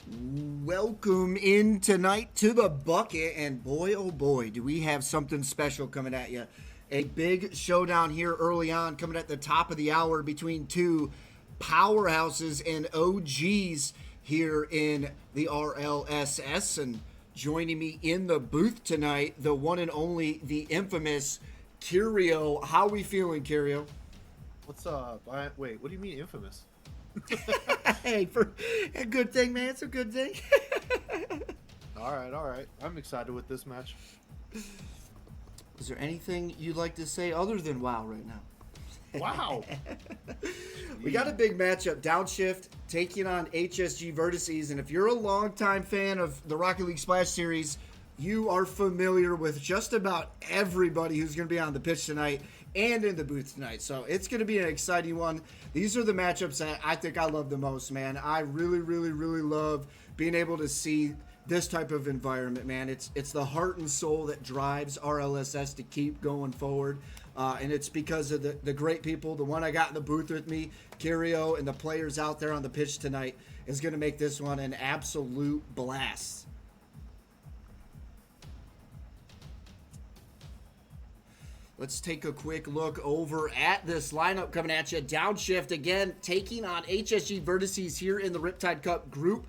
Welcome in tonight to the bucket, and boy, oh boy, do we have something special coming at you. A big showdown here early on, coming at the top of the hour between two powerhouses and OGs here in the RLSS. And joining me in the booth tonight, the one and only, the infamous Curio. How we feeling, Curio? What's up? Wait, what do you mean infamous? Hey, for a good thing, man. It's a good thing. All right. I'm excited with this match. Is there anything you'd like to say other than wow right now? Wow. We got a big matchup. Downshift taking on HSG Vertices. And if you're a longtime fan of the Rocket League Splash Series, you are familiar with just about everybody who's going to be on the pitch tonight and in the booth tonight. So it's going to be an exciting one. These are the matchups that I think I love the most, man. I really love being able to see this type of environment, man. It's the heart and soul that drives RLSS to keep going forward. And it's because of the great people. The one I got in the booth with me, Curio, and the players out there on the pitch tonight is going to make this one an absolute blast. Let's take a quick look over at this lineup coming at you. Downshift again taking on HSG Vertices here in the Riptide Cup Group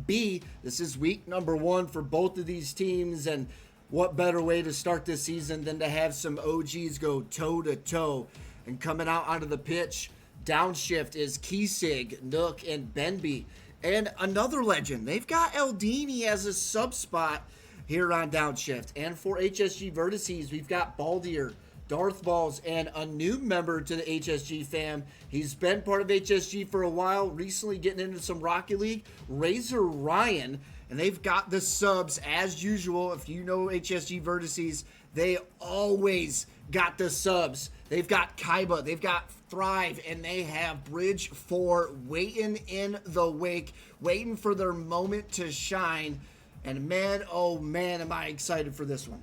B. This is week number 1 for both of these teams, and what better way to start this season than to have some OGs go toe-to-toe. And coming out onto the pitch, Downshift is Keysig, Nook, and Benby. And another legend. They've got Eldini as a sub spot here on Downshift. And for HSG Vertices, we've got Baldier, Darth Balls, and a new member to the HSG fam. He's been part of HSG for a while, recently getting into some Rocket League, Razor Ryan, and they've got the subs as usual. If you know HSG Vertices, they always got the subs. They've got Kaiba, they've got Thrive, and they have Bridge 4 waiting in the wake, waiting for their moment to shine. And man, oh man, am I excited for this one.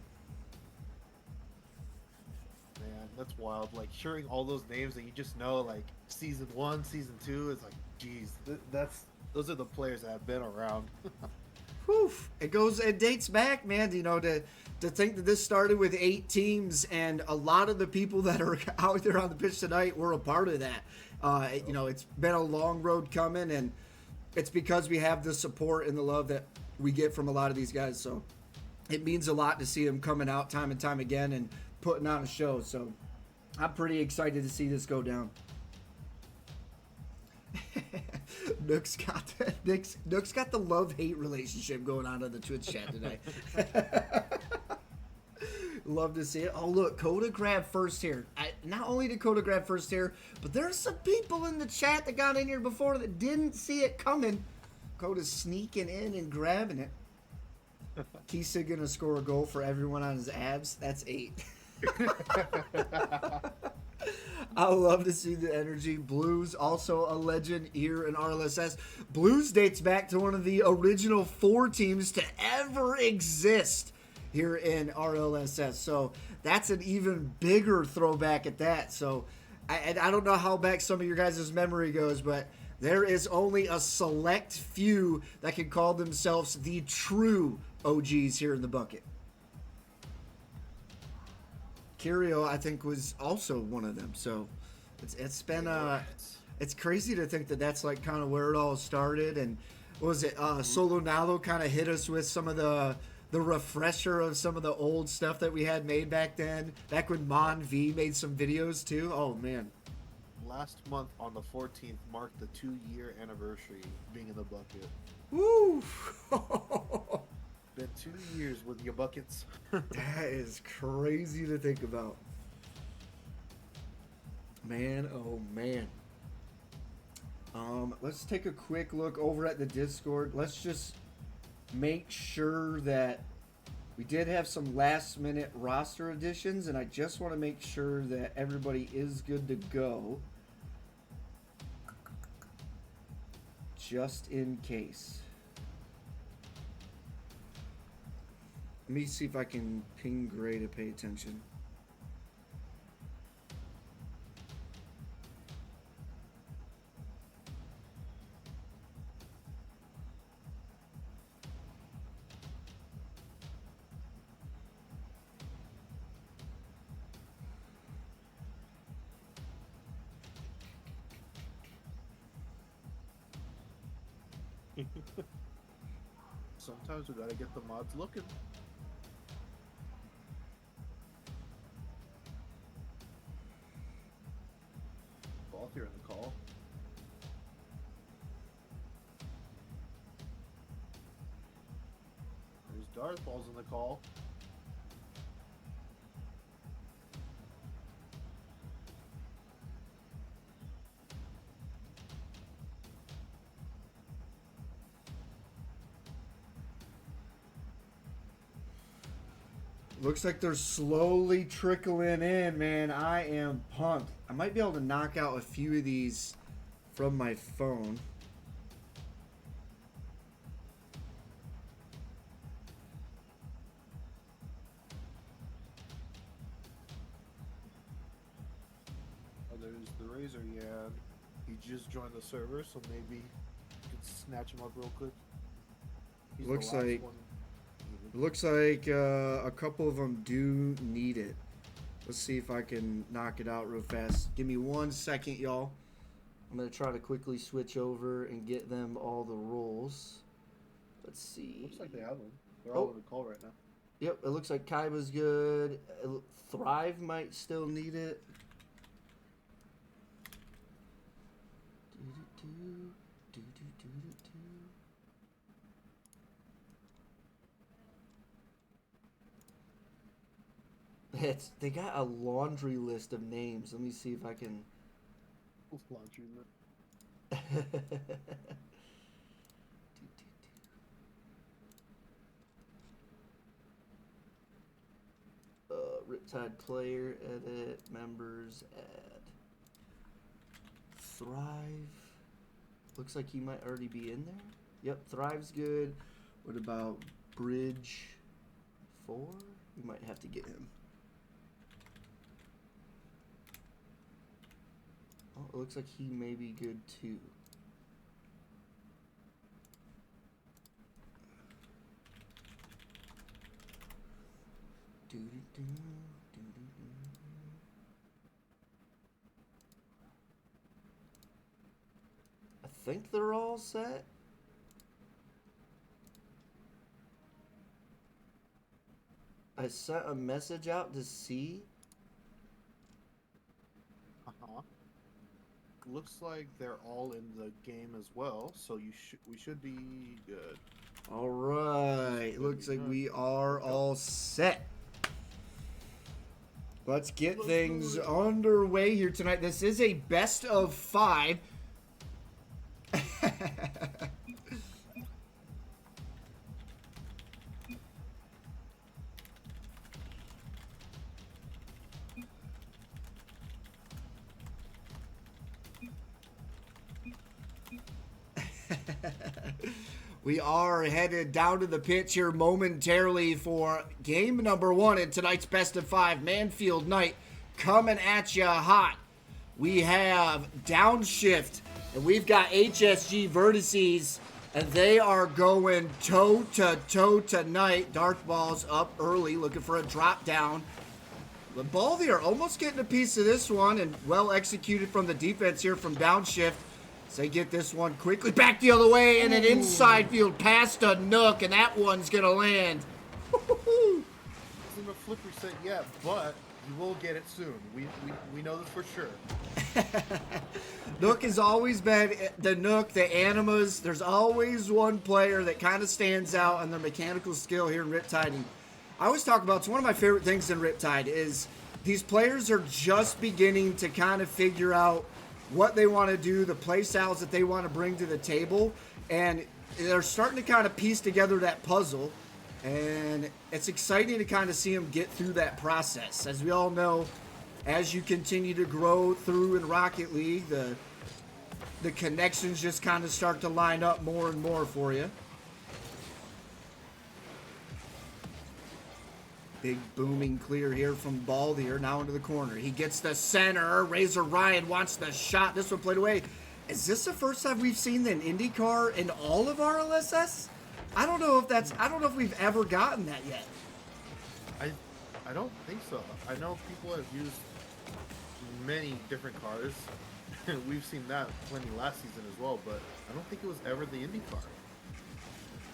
That's wild. Like hearing all those names that you just know, like season 1, season 2, it's like, geez, those are the players that have been around. Whew. It dates back, man. You know, to think that this started with 8 teams, and a lot of the people that are out there on the pitch tonight were a part of that. You know, it's been a long road coming, and it's because we have the support and the love that we get from a lot of these guys. So it means a lot to see them coming out time and time again and putting on a show. So I'm pretty excited to see this go down. Nook's got the love-hate relationship going on in the Twitch chat tonight. Love to see it. Oh, look, Coda grabbed first here. Not only did Coda grab first here, but there's some people in the chat that got in here before that didn't see it coming. Coda's sneaking in and grabbing it. Keysig gonna score a goal for everyone on his abs. That's 8. I love to see the energy. Blues, also a legend here in RLSS. Blues dates back to one of the original 4 teams to ever exist here in RLSS. So that's an even bigger throwback at that. So I don't know how back some of your guys' memory goes, but there is only a select few that can call themselves the true OGs here in the bucket. Curio, I think, was also one of them. So it's been it's crazy to think that that's like kind of where it all started. And what was it? Solo Nalo kind of hit us with some of the refresher of some of the old stuff that we had made back then. Back when Mon V made some videos too. Oh man. Last month on the 14th marked the 2-year anniversary of being in the bucket. Woo! Been 2 years with your buckets. That is crazy to think about. Man, oh man. Let's take a quick look over at the Discord. Let's just make sure that we did have some last minute roster additions, and I just want to make sure that everybody is good to go. Just in case. Let me see if I can ping Gray to pay attention. Sometimes we gotta get the mods looking. Ball here in the call. There's Darth Ball's in the call. Looks like they're slowly trickling in, man. I am pumped. I might be able to knock out a few of these from my phone. Oh, there's the Razor, yeah. He just joined the server, so maybe you could snatch him up real quick. He's Looks the last like one. looks like a couple of them do need it. Let's see if I can knock it out real fast. Give me 1 second, y'all. I'm gonna try to quickly switch over and get them all the rolls. Let's see. Looks like they have them. They're all in the call right now. Yep, it looks like Kaiba's good. Thrive might still need it. They got a laundry list of names. Let me see if I can. Laundry list. Riptide player, edit, members, add. Thrive. Looks like he might already be in there. Yep, Thrive's good. What about Bridge 4? We might have to get him. Oh, it looks like he may be good too. I think they're all set. I sent a message out to see. Looks like they're all in the game as well, so we should be good. All right, looks like we are all set. Let's get things underway here tonight. This is a best of 5. We are headed down to the pitch here momentarily for game number 1 in tonight's best of 5 Manfield night. Coming at you hot. We have Downshift and we've got HSG Vertices, and they are going toe to toe tonight. Darth Ball's up early looking for a drop down. The ball there almost getting a piece of this one, and well executed from the defense here from Downshift. So they get this one quickly back the other way, and an inside field pass to Nook, and that one's going to land. Isn't a flip reset yet, but you will get it soon. We know this for sure. Nook has always been the Nook, the Animas. There's always one player that kind of stands out on their mechanical skill here in Riptide. And I always talk about, it's one of my favorite things in Riptide is these players are just beginning to kind of figure out what they want to do, the play styles that they want to bring to the table, and they're starting to kind of piece together that puzzle, and it's exciting to kind of see them get through that process. As we all know, as you continue to grow through in Rocket League, the connections just kind of start to line up more and more for you. Big booming clear here from Baldier, now into the corner. He gets the center. Razor Ryan wants the shot. This one played away. Is this the first time we've seen an IndyCar in all of our LSS? I don't know if we've ever gotten that yet. I don't think so. I know people have used many different cars. We've seen that plenty last season as well, but I don't think it was ever the Indy car.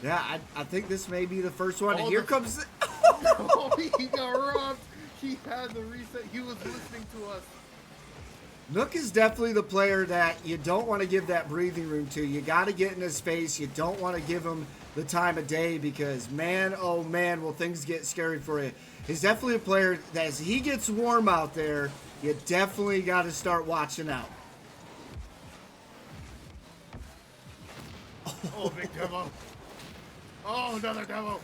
Yeah, I think this may be the first one. And Oh, here comes the... Oh, he got robbed. He had the reset. He was listening to us. Nook is definitely the player that you don't want to give that breathing room to. You got to get in his face. You don't want to give him the time of day because, man, oh, man, will things get scary for you. He's definitely a player that as he gets warm out there, you definitely got to start watching out. Oh, big demo. Oh, another demo.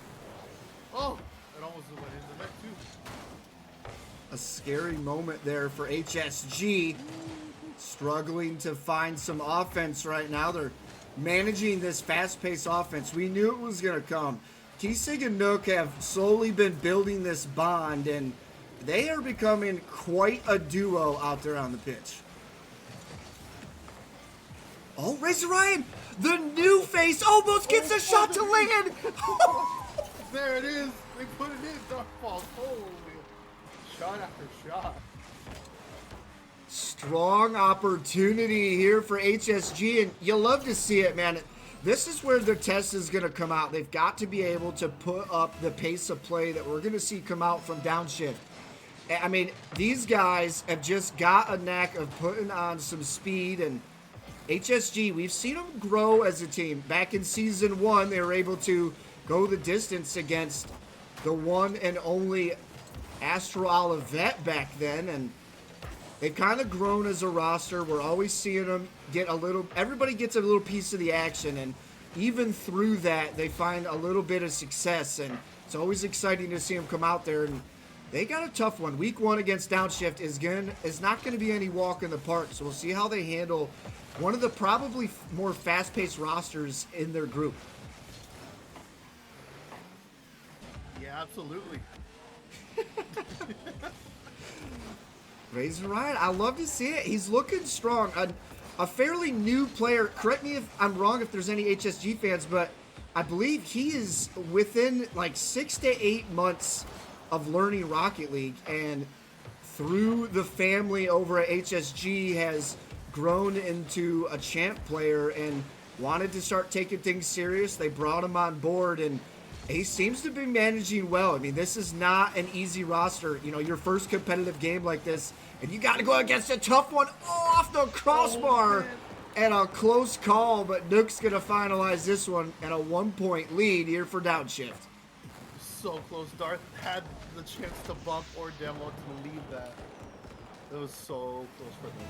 Oh, it almost went in the net, too. A scary moment there for HSG. Struggling to find some offense right now. They're managing this fast-paced offense. We knew it was going to come. Keesig and Nook have slowly been building this bond, and they are becoming quite a duo out there on the pitch. Oh, Razor Ryan, the new face, almost gets a shot to land. There it is. They put it in. Dark Falls. Holy. Shot after shot. Strong opportunity here for HSG, and you love to see it, man. This is where their test is going to come out. They've got to be able to put up the pace of play that we're going to see come out from Downshift. I mean, these guys have just got a knack of putting on some speed, and HSG, we've seen them grow as a team. Back in Season 1, they were able to go the distance against the one and only Astro Olivet back then, and they've kind of grown as a roster. We're always seeing them get a little, everybody gets a little piece of the action, and even through that, they find a little bit of success, and it's always exciting to see them come out there, and they got a tough one. Week 1 against Downshift is not going to be any walk in the park, so we'll see how they handle one of the probably more fast-paced rosters in their group. Yeah, absolutely. Razor Ryan, I love to see it. He's looking strong. A fairly new player. Correct me if I'm wrong if there's any HSG fans, but I believe he is within like 6 to 8 months of learning Rocket League, and through the family over at HSG has grown into a champ player and wanted to start taking things serious. They brought him on board, and he seems to be managing well. I mean, this is not an easy roster. You know, your first competitive game like this, and you got to go against a tough one off the crossbar, and a close call, but Nook's going to finalize this one and a 1-point lead here for Downshift. So close. Darth had the chance to bump or demo to leave that. It was so close for them.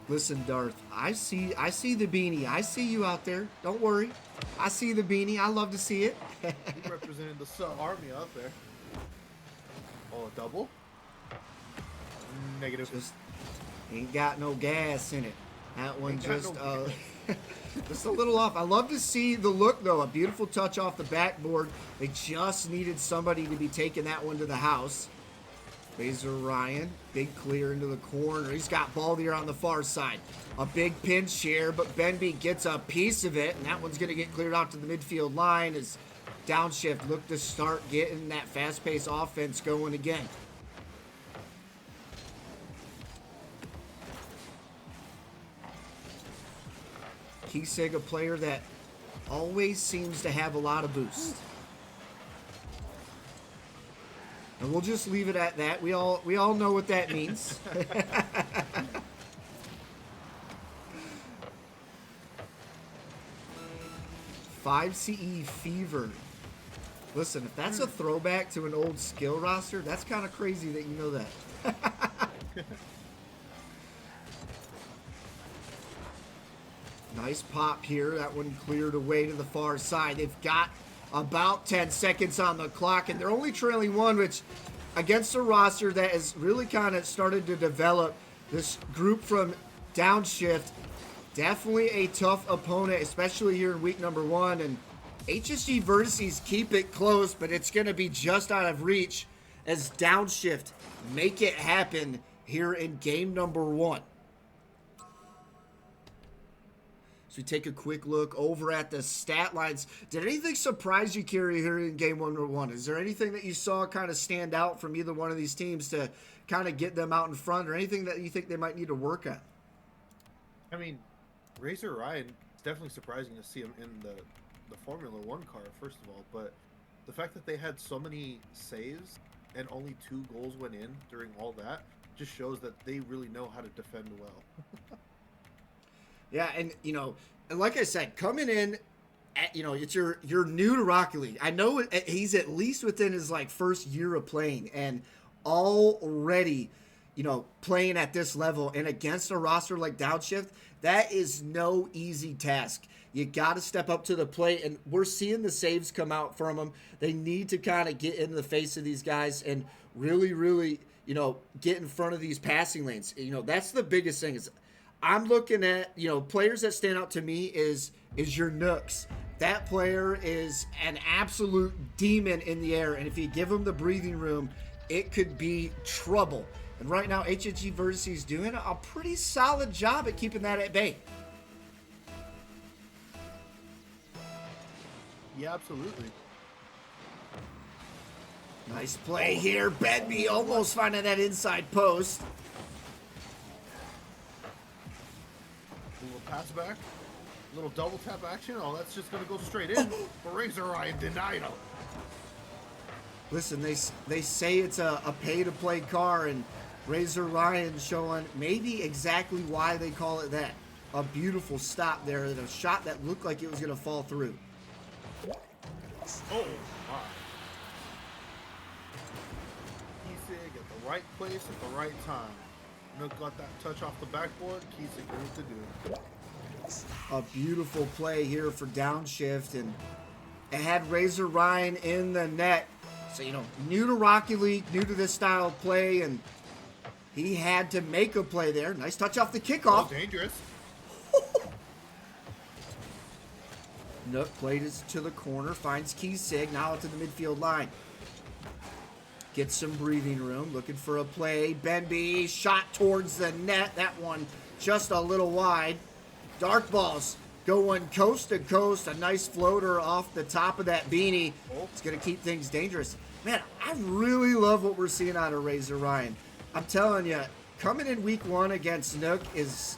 Listen, Darth, I see the beanie. I see you out there. Don't worry. I see the beanie. I love to see it. He represented the Sun Army out there. Oh, a double? Negative. Just ain't got no gas in it. That one just just a little off. I love to see the look, though. A beautiful touch off the backboard. They just needed somebody to be taking that one to the house. Razor Ryan, big clear into the corner. He's got ball here on the far side. A big pinch here, but Benby gets a piece of it, and that one's going to get cleared out to the midfield line as Downshift look to start getting that fast-paced offense going again. Keesig, a player that always seems to have a lot of boost. And we'll just leave it at that. We all know what that means. 5 CE Fever. Listen, if that's a throwback to an old skill roster, that's kind of crazy that you know that. Nice pop here. That one cleared away to the far side. They've got about 10 seconds on the clock, and they're only trailing one, which against a roster that has really kind of started to develop. This group from Downshift, definitely a tough opponent, especially here in week number 1. And HSG Vertices keep it close, but it's going to be just out of reach as Downshift make it happen here in game number 1. So we take a quick look over at the stat lines. Did anything surprise you, Curio, here in game 1? Is there anything that you saw kind of stand out from either one of these teams to kind of get them out in front, or anything that you think they might need to work on? I mean, Razor Ryan, it's definitely surprising to see him in the the Formula One car, first of all, but the fact that they had so many saves and only 2 goals went in during all that just shows that they really know how to defend well. Yeah, and and like I said, coming in, it's you're new to Rocket League. I know he's at least within his like first year of playing, and already, playing at this level and against a roster like Downshift, that is no easy task. You got to step up to the plate, and we're seeing the saves come out from them. They need to kind of get into the face of these guys and really, really, get in front of these passing lanes. That's the biggest thing. Is I'm looking at, players that stand out to me is your Nooks. That player is an absolute demon in the air, and if you give him the breathing room, it could be trouble. And right now, HSG Vertices is doing a pretty solid job at keeping that at bay. Yeah, absolutely. Nice play here. Benby almost finding that inside post. A little pass back. A little double tap action. Oh, that's just going to go straight in. But Razor Ryan denied him. Listen, they say it's a pay-to-play car, and Razor Ryan showing maybe exactly why they call it that. A beautiful stop there, and a shot that looked like it was going to fall through. Oh, wow. Keesig at the right place at the right time. Nook got that touch off the backboard. Keesig knew what to do. A beautiful play here for Downshift, and it had Razor Ryan in the net. So, new to Rocket League, new to this style of play, and he had to make a play there. Nice touch off the kickoff. Oh, dangerous. Nook played it to the corner, finds Keesig, now to the midfield line. Gets some breathing room, looking for a play. Benby, shot towards the net. That one just a little wide. Dark balls going coast to coast. A nice floater off the top of that beanie. It's going to keep things dangerous. Man, I really love what we're seeing out of Razor Ryan. I'm telling you, coming in week 1 against Nook is...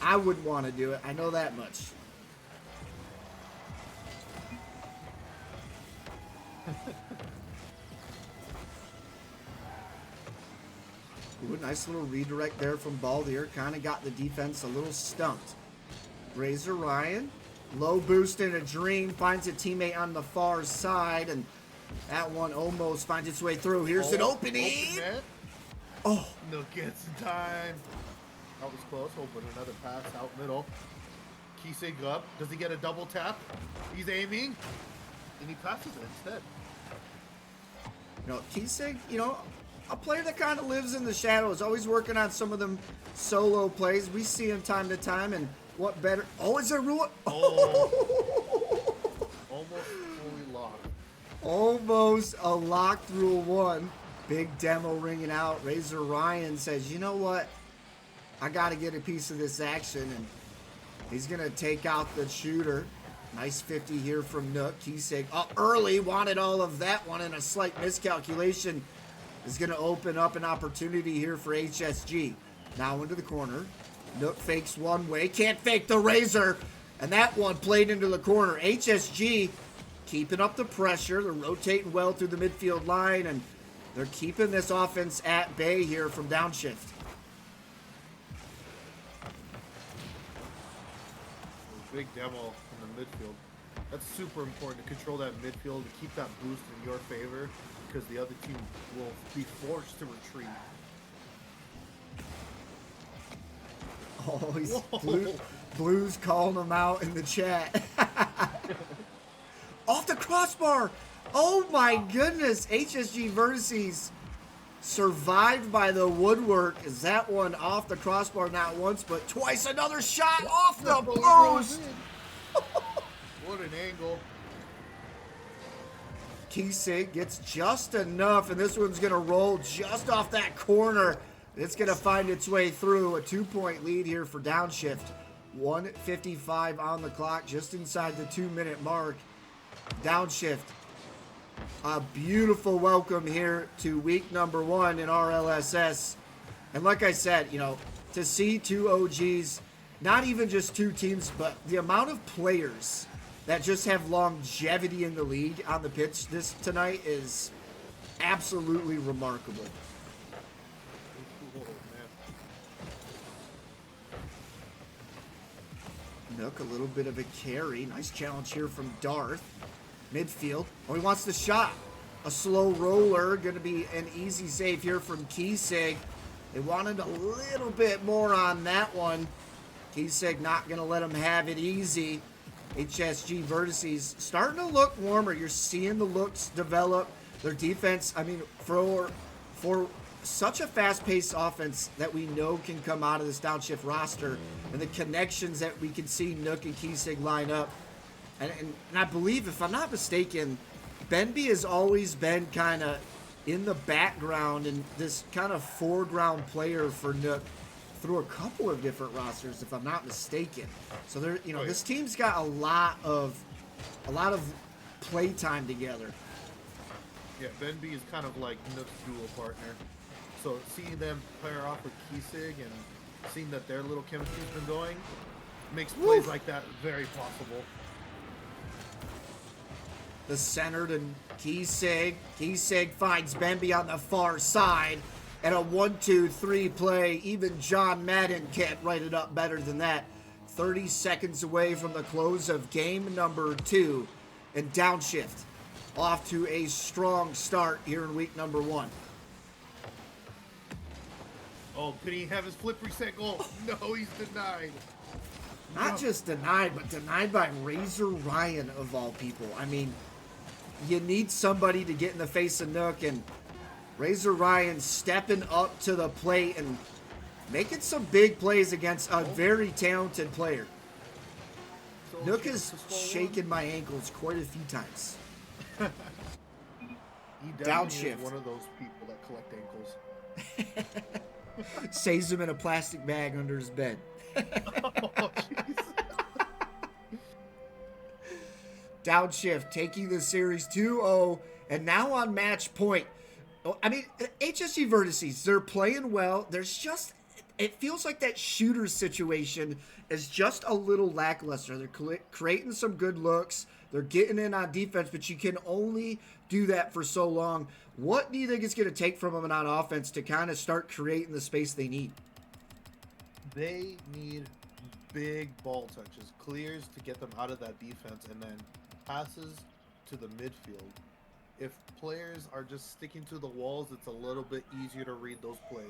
I wouldn't want to do it. I know that much. Ooh, nice little redirect there from Baldier. Kind of got the defense a little stumped. Razor Ryan, low boost in a dream, finds a teammate on the far side, and that one almost finds its way through. Here's an opening. Oh. No gets in time. That was close. Open another pass out middle. Keesig up. Does he get a double tap? He's aiming, and he passes it instead. Keesig, a player that kind of lives in the shadows, always working on some of them solo plays. We see him time to time, and what better? Oh, is there rule? Oh. Almost fully locked. Almost a locked rule 1. Big demo ringing out. Razor Ryan says, you know what? I got to get a piece of this action, and he's going to take out the shooter. Nice 50 here from Nook. Keesig up early, wanted all of that one, and a slight miscalculation is going to open up an opportunity here for HSG. Now into the corner. Nook fakes one way. Can't fake the Razor. And that one played into the corner. HSG keeping up the pressure. They're rotating well through the midfield line, and they're keeping this offense at bay here from Downshift. Big demo in the midfield. That's super important to control that midfield, to keep that boost in your favor, because the other team will be forced to retreat. Oh, he's Blue's calling him out in the chat. Off the crossbar. Oh my goodness. HSG Vertices survived by the woodwork. Is that one off the crossbar not once but twice? Another shot off the post. What an angle. Keesig gets just enough, and this one's going to roll just off that corner. It's going to find its way through. A 2-point lead here for Downshift. 1:55 on the clock, just inside the 2-minute mark. Downshift, a beautiful welcome here to week number 1 in RLSS. And like I said, to see 2 OGs, not even just 2 teams, but the amount of players that just have longevity in the league on the pitch this tonight is absolutely remarkable. Oh, man. Nook, a little bit of a carry. Nice challenge here from Darth. Midfield. Oh, he wants the shot. A slow roller. Going to be an easy save here from Keysig. They wanted a little bit more on that one. Keysig not going to let him have it easy. HSG Vertices starting to look warmer. You're seeing the looks develop. Their defense, I mean, for such a fast-paced offense that we know can come out of this Downshift roster, and the connections that we can see Nook and Keysig line up. And I believe, if I'm not mistaken, Benby has always been kind of in the background and this kind of foreground player for Nook through a couple of different rosters, if I'm not mistaken. So there, you know, this team's got a lot of play time together. Yeah, Benby is kind of like Nook's dual partner. So seeing them pair off with Keysig and seeing that their little chemistry's been going makes plays like that very possible. The center to Keysig. Keysig finds Benby on the far side. And a 1-2-3 play. Even John Madden can't write it up better than that. 30 seconds away from the close of game number 2. And Downshift off to a strong start here in week number 1. Oh, could he have his flip reset goal? No, he's denied. Not just denied, but denied by Razor Ryan of all people. I mean, you need somebody to get in the face of Nook, and Razor Ryan stepping up to the plate and making some big plays against a very talented player. So Nook has shaken my ankles quite a few times. He Downshift. is one of those people that collect ankles. Saves him in a plastic bag under his bed. Oh, jeez. Downshift taking the series 2-0 and now on match point. I mean, HSG Vertices, they're playing well. There's just, it feels like that shooter situation is just a little lackluster. They're creating some good looks. They're getting in on defense, but you can only do that for so long. What do you think it's going to take from them on offense to kind of start creating the space they need? They need big ball touches, clears to get them out of that defense, and then passes to the midfield. If players are just sticking to the walls, it's a little bit easier to read those plays.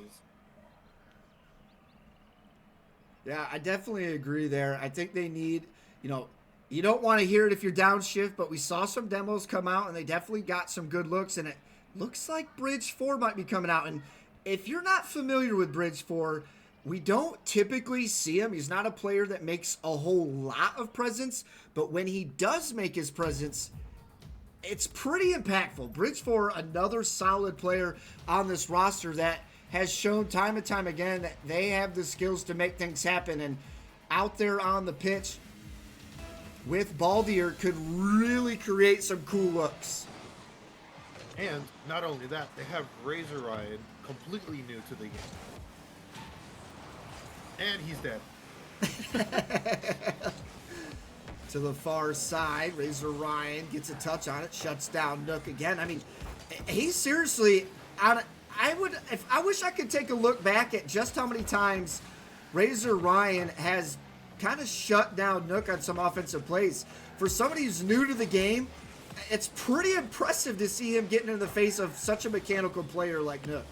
Yeah, I definitely agree there. I think they need, you know, you don't want to hear it if you're Downshift, but we saw some demos come out, and they definitely got some good looks, and it looks like Bridge 4 might be coming out. And if you're not familiar with Bridge 4, we don't typically see him. He's not a player that makes a whole lot of presence, but when he does make his presence, it's pretty impactful. Bridge 4, another solid player on this roster that has shown time and time again that they have the skills to make things happen, and out there on the pitch with Baldier could really create some cool looks. And not only that, they have Razor Ryan, completely new to the game. And he's dead. To the far side, Razor Ryan gets a touch on it, shuts down Nook again. I mean, he's seriously on. I wish I could take a look back at just how many times Razor Ryan has kind of shut down Nook on some offensive plays. For somebody who's new to the game, it's pretty impressive to see him getting in the face of such a mechanical player like Nook.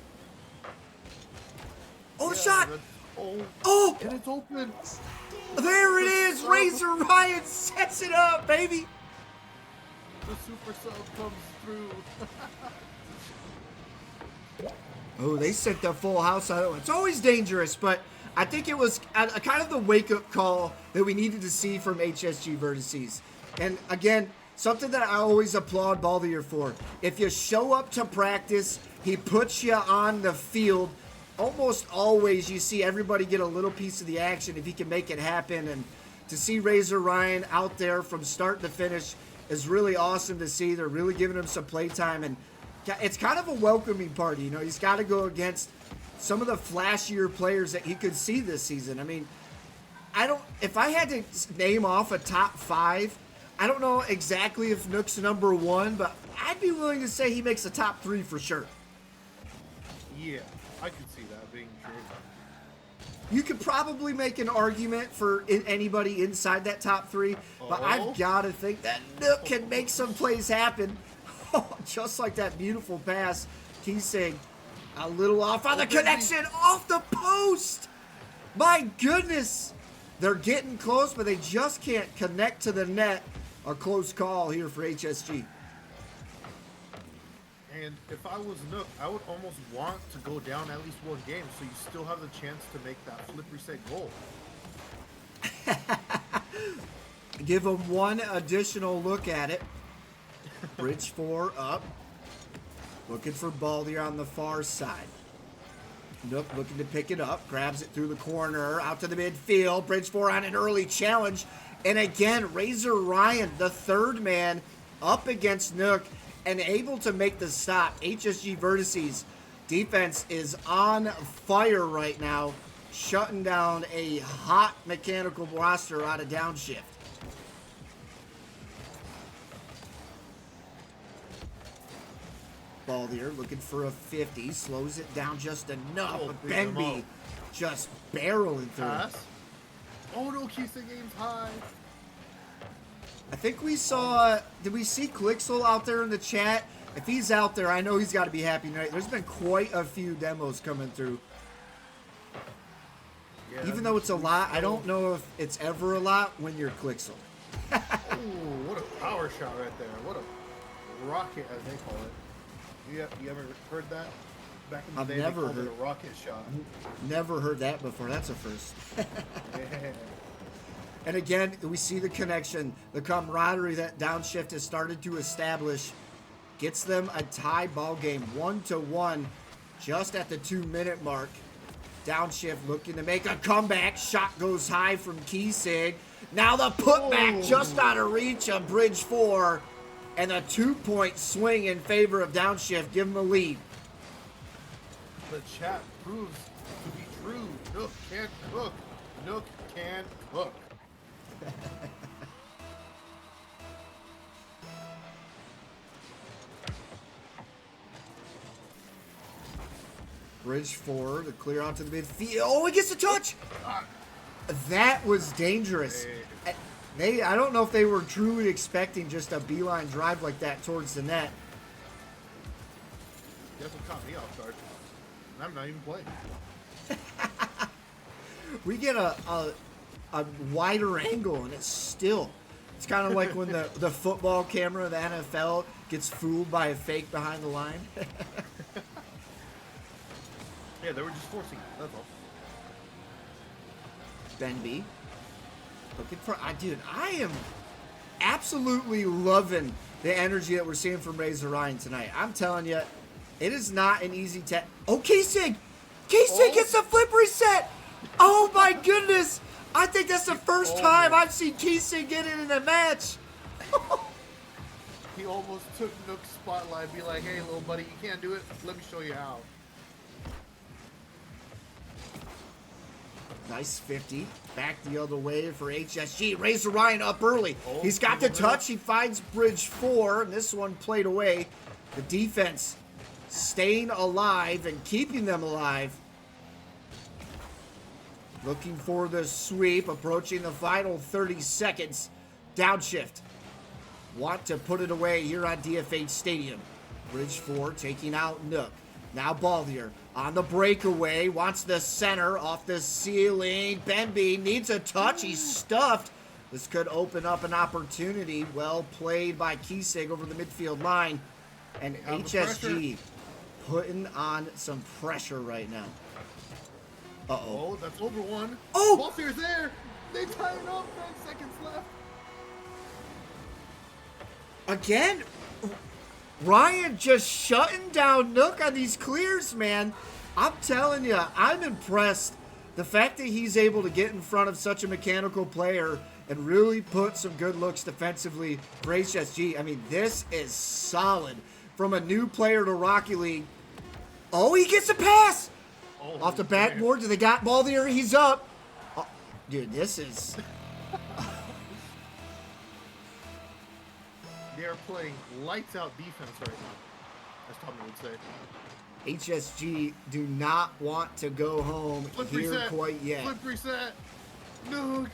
Oh, the shot! Oh! And it's open! There it is! Razor Ryan sets it up, baby! The super sub comes through. Oh, they sent the full house on it. It's always dangerous, but I think it was a kind of the wake-up call that we needed to see from HSG Vertices. And again, something that I always applaud Baldier for. If you show up to practice, he puts you on the field. Almost always you see everybody get a little piece of the action if he can make it happen. And to see Razor Ryan out there from start to finish is really awesome to see. They're really giving him some playtime, and it's kind of a welcoming party. You know, he's got to go against some of the flashier players that he could see this season. I mean, if I had to name off a top 5 I don't know exactly if Nook's number 1, but I'd be willing to say he makes the top 3 for sure. Yeah, I could see that being true. You could probably make an argument for anybody inside that top 3, but I've got to think that Nook can make some plays happen. Just like that beautiful pass. Keysig a little off on the connection, off the post. My goodness. They're getting close, but they just can't connect to the net. A close call here for HSG. And if I was Nook, I would almost want to go down at least one game so you still have the chance to make that flip reset goal. Give them one additional look at it. Bridge 4 up. Looking for Baldier on the far side. Nook looking to pick it up. Grabs it through the corner. Out to the midfield. Bridge 4 on an early challenge. And again, Razor Ryan, the third man, up against Nook and able to make the stop. HSG Vertices defense is on fire right now, shutting down a hot mechanical roster out of Downshift. Baldier looking for a 50, slows it down just enough, but Benby just barreling through. Oh no, Keysig aims high. I think we saw, did we see Clixel out there in the chat? If he's out there, I know he's got to be happy tonight. There's been quite a few demos coming through. Yeah, even though it's a lot, I don't know if it's ever a lot when you're Clixel. Oh, what a power shot right there. What a rocket, as they call it. You ever heard that? Back in the day, never they called it a rocket shot. Never heard that before. That's a first. Yeah. And again, we see the connection, the camaraderie that Downshift has started to establish. Gets them a tie ball game, 1-1, just at the 2-minute mark. Downshift looking to make a comeback. Shot goes high from Keysig. Now the putback just out of reach of Bridge 4. And a 2-point swing in favor of Downshift. Give them the lead. The chat proves to be true. Nook can't cook. Nook can't cook. Bridge 4 to clear onto the midfield. Oh, he gets a touch. That was dangerous. I don't know if they were truly expecting just a beeline drive like that towards the net. That's what caught me off guard. And I'm not even playing. We get a wider angle, and it's kind of like when the football camera of the NFL gets fooled by a fake behind the line. Yeah, they were just forcing it. That's all. Benby. Looking for, dude, I am absolutely loving the energy that we're seeing from Razor Ryan tonight. I'm telling you, it is not an easy test. Oh, Keysig! Keysig gets the flip reset! Oh my goodness! I think that's the first time I've seen Keysig get it in a match. He almost took Nook's spotlight, be like, hey, little buddy, you can't do it. Let me show you how. Nice 50. Back the other way for HSG. Razor Ryan up early. He's got the touch. He finds Bridge 4, and this one played away. The defense staying alive and keeping them alive. Looking for the sweep. Approaching the final 30 seconds. Downshift want to put it away here on DFH Stadium. Bridge 4 taking out Nook. Now Baldier on the breakaway, wants the center off the ceiling. Benby needs a touch. He's stuffed. This could open up an opportunity. Well played by Keysig over the midfield line. And HSG putting on some pressure right now. Oh, that's over one. Oh! Ballier's there. They tie it up. 9 seconds left. Again, Ryan just shutting down Nook on these clears, man. I'm telling you, I'm impressed. The fact that he's able to get in front of such a mechanical player and really put some good looks defensively for HSG. I mean, this is solid. From a new player to Rocky League. Oh, he gets a pass! Off the backboard, they got ball there, he's up. Oh, dude, this is... They are playing lights out defense right now, as Tommy would say. HSG do not want to go home Flip here reset. quite yet. Flip reset. No.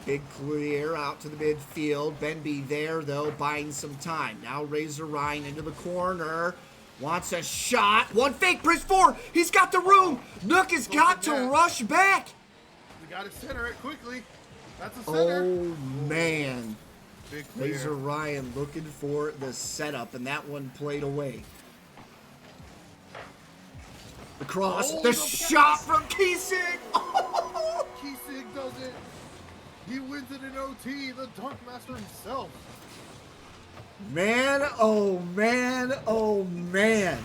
Big clear out to the midfield. Benby there, though, buying some time. Now Razor Ryan into the corner. Wants a shot. One fake, bridge 4. He's got the room. Nook has got to rush back. We got to center it quickly. That's a center. Oh, man. Big clear. Razor Ryan looking for the setup, and that one played away. The cross. The shot from Kiesig. Oh. Kiesig does it. He wins it in OT. The dunk master himself. Man, oh man, oh man.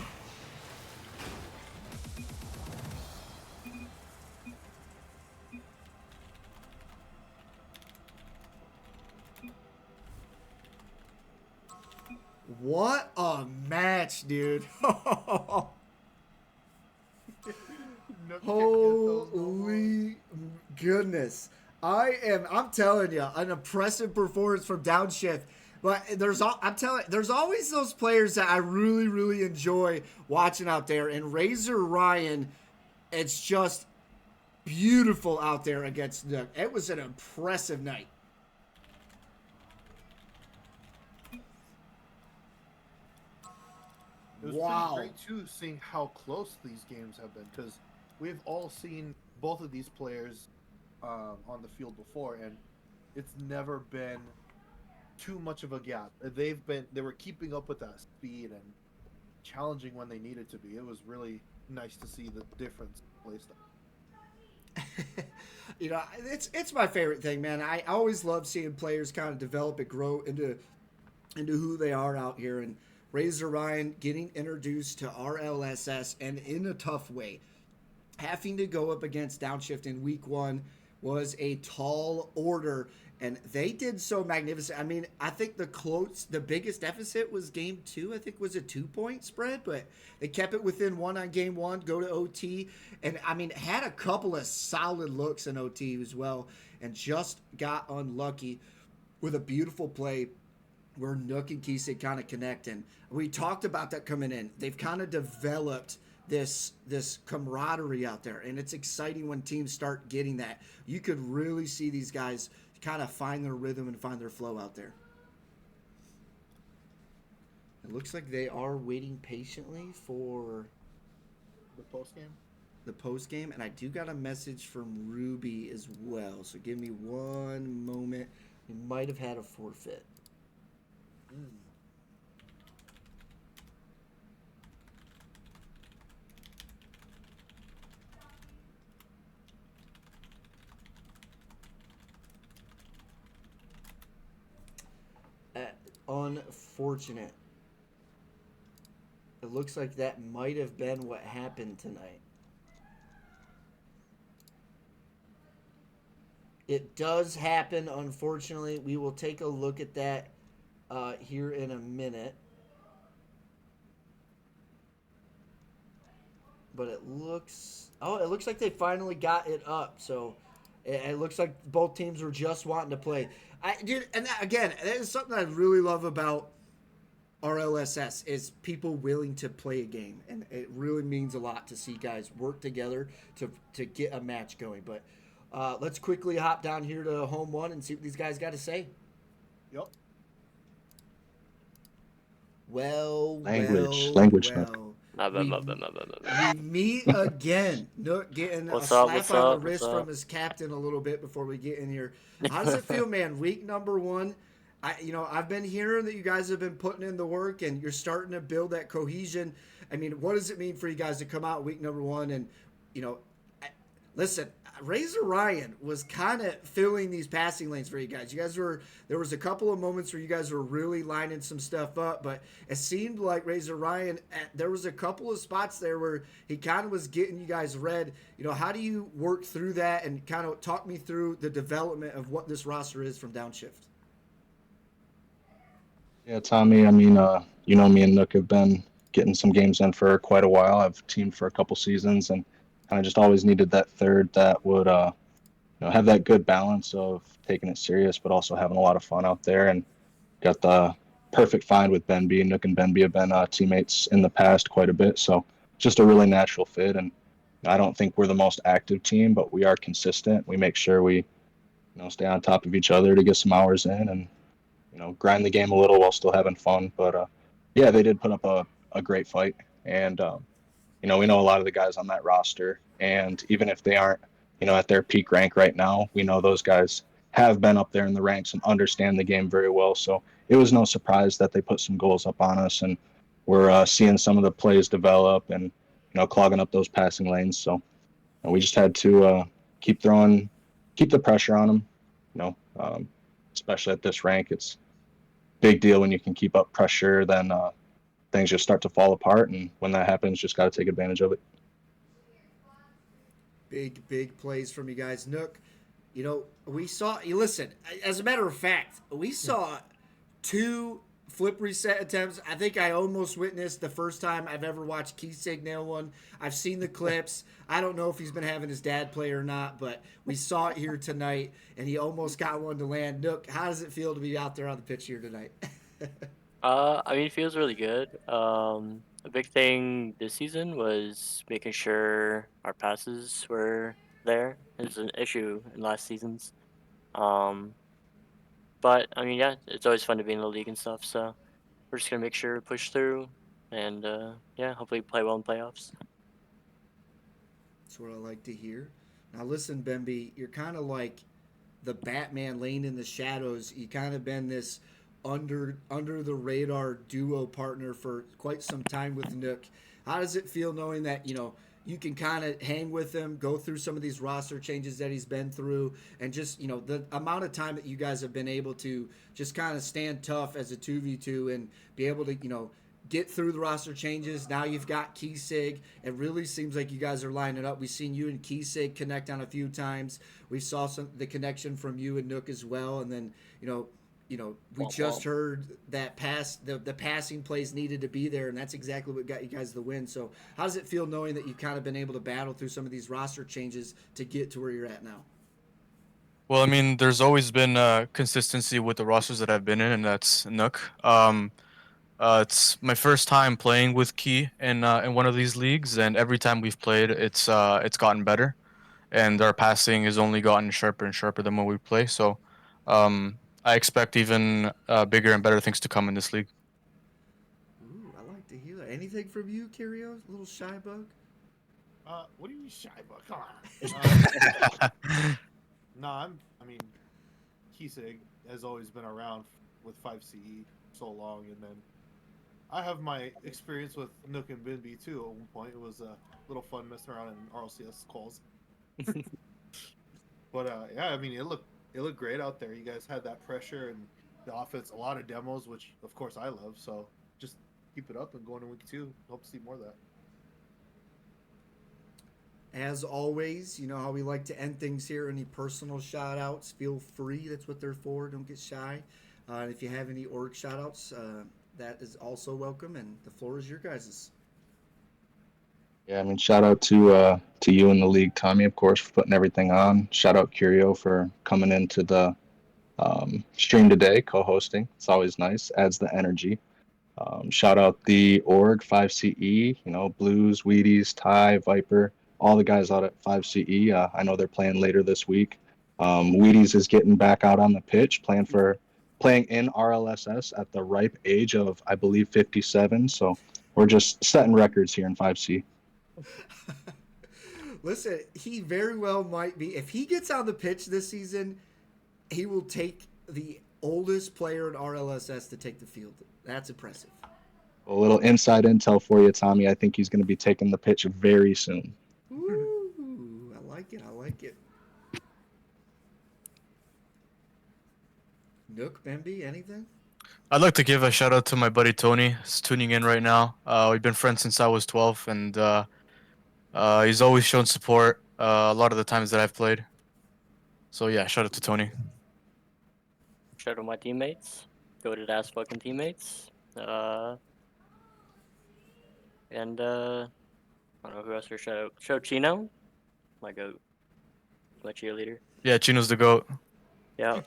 What a match, dude. Holy goodness. I'm telling you, an impressive performance from Downshift. But there's always those players that I really, really enjoy watching out there. And Razor Ryan, it's just beautiful out there against Nook. It was an impressive night. It was pretty great too, seeing how close these games have been, because we've all seen both of these players on the field before, and it's never been too much of a gap. They were keeping up with that speed and challenging when they needed to be. It was really nice to see the difference in play style. You know, it's my favorite thing, man. I always love seeing players kind of develop and grow into who they are out here. And Razor Ryan getting introduced to RLSS, and in a tough way. Having to go up against Downshift in week 1 was a tall order, and they did so magnificent. I mean, I think the biggest deficit was game 2. I think was a 2-point spread, but they kept it within 1 on game 1, go to OT, and I mean, had a couple of solid looks in OT as well, and just got unlucky with a beautiful play where Nook and Kiesig kind of connect. And we talked about that coming in. They've kind of developed this camaraderie out there, and it's exciting when teams start getting that. You could really see these guys kind of find their rhythm and find their flow out there. It looks like they are waiting patiently for the post game, and I do got a message from Ruby as well, so give me one moment. We might have had a forfeit. Unfortunate. It looks like that might have been what happened tonight. It does happen, unfortunately. We will take a look at that here in a minute. But it looks like they finally got it up. So it looks like both teams were just wanting to play. That is something I really love about RLSS is people willing to play a game, and it really means a lot to see guys work together to get a match going. But let's quickly hop down here to home 1 and see what these guys got to say. Yep. Language. We meet again. Nook getting a slap on the wrist from his captain a little bit before we get in here. How does it feel, man? Week number 1. I've been hearing that you guys have been putting in the work and you're starting to build that cohesion. I mean, what does it mean for you guys to come out week number 1 and, listen, Razor Ryan was kind of filling these passing lanes for you guys. There was a couple of moments where you guys were really lining some stuff up, but it seemed like Razor Ryan, there was a couple of spots there where he kind of was getting you guys red. How do you work through that and kind of talk me through the development of what this roster is from Downshift? Yeah, Tommy, I mean, me and Nook have been getting some games in for quite a while. I've teamed for a couple seasons and kind of just always needed that third that would have that good balance of taking it serious, but also having a lot of fun out there. And got the perfect find with Ben B. Nook and Ben B have been teammates in the past quite a bit, so just a really natural fit. And I don't think we're the most active team, but we are consistent. We make sure we stay on top of each other to get some hours in and grind the game a little while still having fun. But yeah, they did put up a great fight, and we know a lot of the guys on that roster, and even if they aren't, at their peak rank right now, we know those guys have been up there in the ranks and understand the game very well. So it was no surprise that they put some goals up on us, and we're seeing some of the plays develop and clogging up those passing lanes. So we just had to keep the pressure on them. You know, um, Especially at this rank, it's a big deal when you can keep up pressure. Then things just start to fall apart, and when that happens, just got to take advantage of it. Big plays from you guys. Nook, we saw, you listen, as a matter of fact, we saw two flip reset attempts. I think I almost witnessed the first time I've ever watched Keysig nail one. I've seen the clips. I don't know if he's been having his dad play or not, but we saw it here tonight, and he almost got one to land. Nook, how does it feel to be out there on the pitch here tonight? I mean, it feels really good. A big thing this season was making sure our passes were there. It was an issue in last seasons. Um, but I mean, yeah, it's always fun to be in the league and stuff. So we're just gonna make sure we push through, and yeah, hopefully play well in playoffs. That's what I like to hear. Now, listen, Bemby, you're kind of like the Batman laying in the shadows. You kind of been this under the radar duo partner for quite some time with Nook. How does it feel knowing that you can kind of hang with him, go through some of these roster changes that he's been through, and just the amount of time that you guys have been able to just kind of stand tough as a 2v2 and be able to get through the roster changes. Now you've got Keysig. It really seems like you guys are lining up. We've seen you and Keysig connect on a few times. We saw the connection from you and Nook as well, and then we Womp just womp. heard that the passing plays needed to be there, and that's exactly what got you guys the win. So how does it feel knowing that you've kind of been able to battle through some of these roster changes to get to where you're at now? Well, I mean, there's always been consistency with the rosters that I've been in, and that's Nook. It's my first time playing with Key in one of these leagues, and every time we've played, it's gotten better, and our passing has only gotten sharper and sharper the more we play. So, I expect even bigger and better things to come in this league. Ooh, I like to hear that. Anything from you, Curio? Little shy bug? What do you mean shy, but come on. No, I mean, Kisig has always been around with 5CE so long, and then I have my experience with Nook and Binby too. At one point, it was a little fun messing around in RLCS calls. But yeah, I mean, it looked great out there. You guys had that pressure and the offense, a lot of demos, which of course I love. So just keep it up and go into week two. Hope to see more of that. As always, you know how we like to end things here. Any personal shout outs, feel free. That's what they're for. Don't get shy. If you have any org shout outs, that is also welcome. And the floor is your guys's. Yeah, I mean, shout out to you in the league, Tommy, of course, for putting everything on. Shout out Curio for coming into the stream today, co-hosting. It's always nice, adds the energy. Shout out the org 5CE, Blues, Wheaties, Ty, Viper, all the guys out at 5CE. I know they're playing later this week. Wheaties is getting back out on the pitch, playing in RLSS at the ripe age of, I believe, 57. So we're just setting records here in 5C. Listen, he very well might be. If he gets on the pitch this season, he will take the oldest player in RLSS to take the field. That's impressive. A little inside intel for you, Tommy. I think he's going to be taking the pitch very soon. Ooh, I like it. I like it. Nook, Bemby, anything? I'd like to give a shout out to my buddy Tony. He's tuning in right now. We've been friends since I was 12, and he's always shown support a lot of the times that I've played. So yeah, shout out to Tony. Shout out my teammates, goated ass fucking teammates. Uh, and I don't know who else to shout out. Shout out Chino, my goat, my cheerleader. Yeah, Chino's the GOAT. Yeah.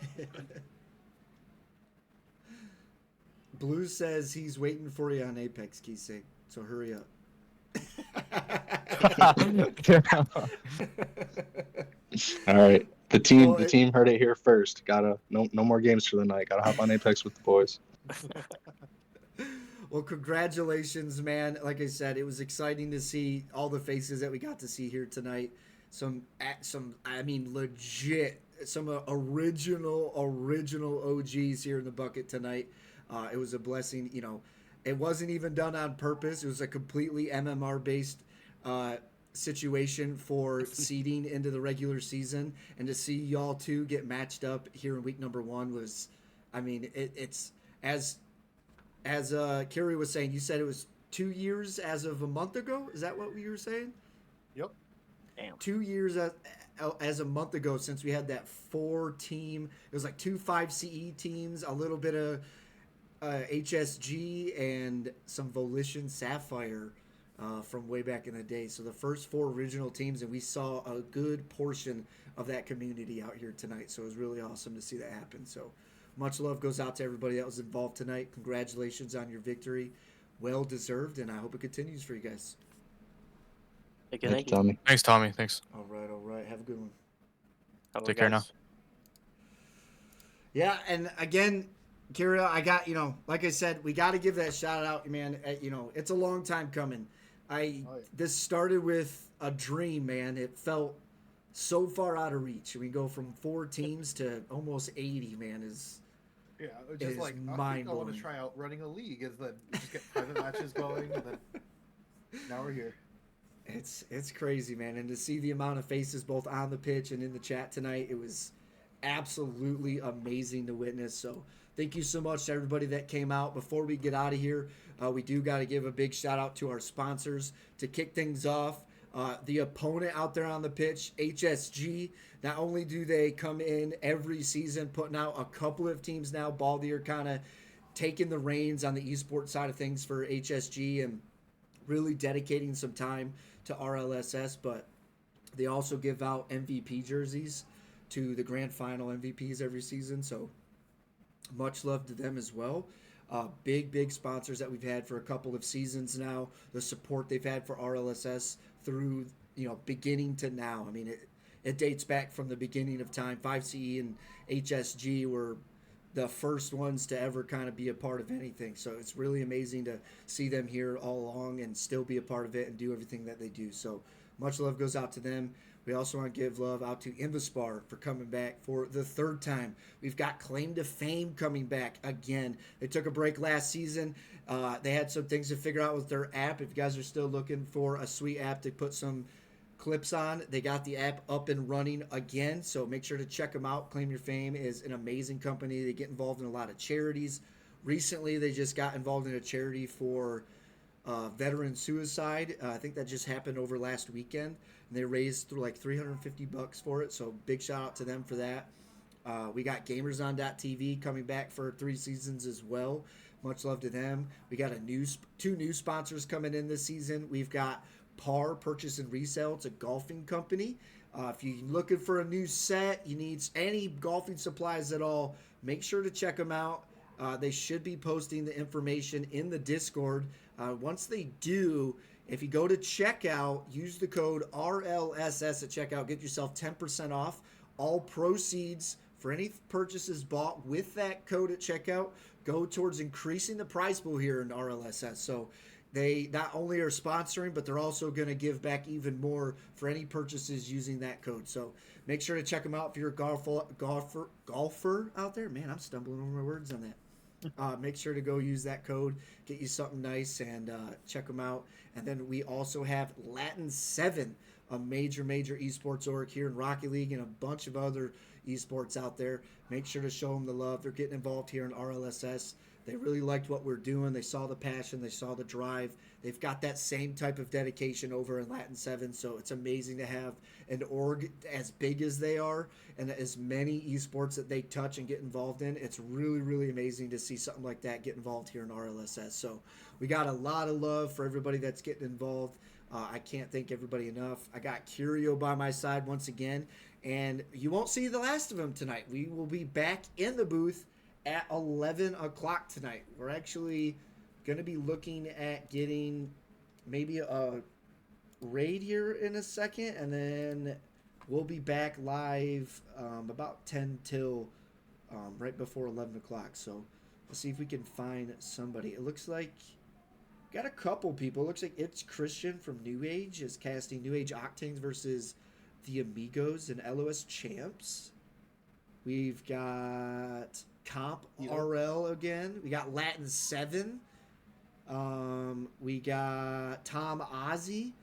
Blue says he's waiting for you on Apex, Keysig. So hurry up. All right. The Well, team heard it here first. No more games for the night. Gotta hop on Apex with the boys. Well, congratulations, man. Like I said, it was exciting to see all the faces that we got to see here tonight. I mean, legit, some original OGs here in the bucket tonight. It was a blessing. You know, it wasn't even done on purpose. It was a completely MMR based situation for seeding into the regular season, and to see y'all two get matched up here in week number 1 was, I mean, it's as Curio was saying, you said it was 2 years as of a month ago. Is that what you were saying? Yep. Damn. 2 years as a month ago since we had that 4-team. It was like 2 5 CE teams, a little bit of HSG, and some Volition Sapphire from way back in the day. So the first 4 original teams, and we saw a good portion of that community out here tonight. So it was really awesome to see that happen. So much love goes out to everybody that was involved tonight. Congratulations on your victory. Well deserved, and I hope it continues for you guys. Thank you. Thank Thank you, you. Tommy. Thanks, Tommy. Thanks. All right. Have a good one. How about Take care now. guys? Yeah, and again, Curio, I got, like I said, we got to give that shout out, man. It's a long time coming. This started with a dream, man. It felt so far out of reach. We go from 4 teams to almost 80, man. Yeah, It just is like I think I want mind-blowing. to try out running a league, and then just get private matches going, and then now we're here. It's crazy, man. And to see the amount of faces both on the pitch and in the chat tonight, it was absolutely amazing to witness. So thank you so much to everybody that came out. Before we get out of here, we do got to give a big shout out to our sponsors to kick things off. The opponent out there on the pitch, HSG. Not only do they come in every season putting out a couple of teams now, Baldy are kind of taking the reins on the esports side of things for HSG and really dedicating some time to RLSS, but they also give out MVP jerseys to the grand final MVPs every season. So much love to them as well. Big sponsors that we've had for a couple of seasons now. The support they've had for RLSS through beginning to now. I mean, it dates back from the beginning of time. 5CE and HSG were the first ones to ever kind of be a part of anything. So it's really amazing to see them here all along and still be a part of it and do everything that they do. So much love goes out to them. We also want to give love out to Invispar for coming back for the 3rd time. We've got Claim to Fame coming back again. They took a break last season. They had some things to figure out with their app. If you guys are still looking for a sweet app to put some clips on, they got the app up and running again. So make sure to check them out. Claim Your Fame is an amazing company. They get involved in a lot of charities. Recently, they just got involved in a charity for veteran suicide. I think that just happened over last weekend. And they raised through like $350 for it. So big shout out to them for that. We got GamersOn.tv coming back for 3 seasons as well. Much love to them. We got 2 new sponsors coming in this season. We've got Par Purchase and Resale. It's a golfing company. If you're looking for a new set, you need any golfing supplies at all, make sure to check them out. They should be posting the information in the Discord. Once they do, if you go to checkout, use the code RLSS at checkout. Get yourself 10% off. All proceeds for any purchases bought with that code at checkout go towards increasing the prize pool here in RLSS. So they not only are sponsoring, but they're also going to give back even more for any purchases using that code. So make sure to check them out if you're a golfer out there. Man, I'm stumbling over my words on that. Make sure to go use that code, get you something nice, and check them out. And then we also have LatinSeven, a major esports org here in Rocket League and a bunch of other esports out there. Make sure to show them the love. They're getting involved here in RLSS. They really liked what we're doing. They saw the passion. They saw the drive. They've got that same type of dedication over in LatinSeven. So it's amazing to have an org as big as they are and as many esports that they touch and get involved in. It's really amazing to see something like that get involved here in RLSS. So we got a lot of love for everybody that's getting involved. I can't thank everybody enough. I got Curio by my side once again. And you won't see the last of him tonight. We will be back in the booth at 11 o'clock tonight. We're actually going to be looking at getting maybe a raid here in a second, and then we'll be back live about 10 till right before 11 o'clock. So let's see if we can find somebody. It looks like got a couple people. It looks like It's Christian from New Age is casting New Age Octanes versus the Amigos and LOS Champs. We've got Comp RL again. We got LatinSeven. We got Tom Ozzy.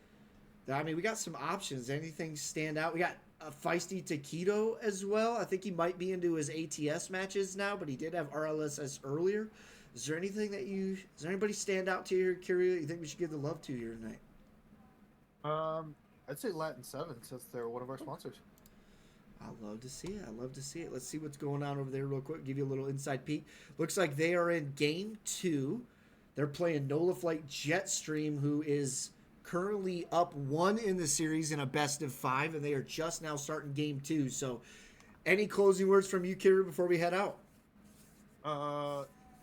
I mean, we got some options. Anything stand out? We got a Feisty Taquito as well. I think he might be into his ATS matches now, but he did have RLSS earlier. Is there anything that you... Does there anybody stand out to you, Curio, you think we should give the love to here tonight? I'd say LatinSeven, since they're one of our sponsors. I love to see it. I love to see it. Let's see what's going on over there real quick. Give you a little inside peek. Looks like they are in Game 2. They're playing Nola Flight Jetstream, who is currently up 1 in the series in a best of 5, and they are just now starting Game 2. So, any closing words from you, Kira, before we head out?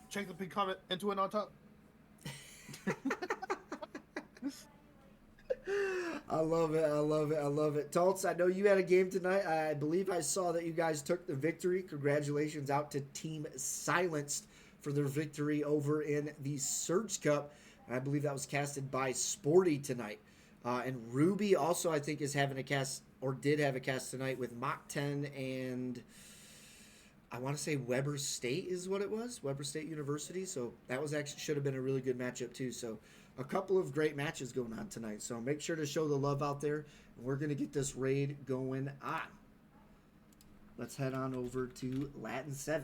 Check the pink comment into it on top. I love it. I love it. I love it. Tultz, I know you had a game tonight. I believe I saw that you guys took the victory. Congratulations out to Team Silenced for their victory over in the Surge Cup. I believe that was casted by Sporty tonight. And Ruby also, I think, is having a cast, or did have a cast tonight with Mach 10 and I want to say Weber State is what it was. Weber State University. So that was actually should have been a really good matchup too. So a couple of great matches going on tonight. So make sure to show the love out there. We're going to get this raid going on. Let's head on over to LatinSeven.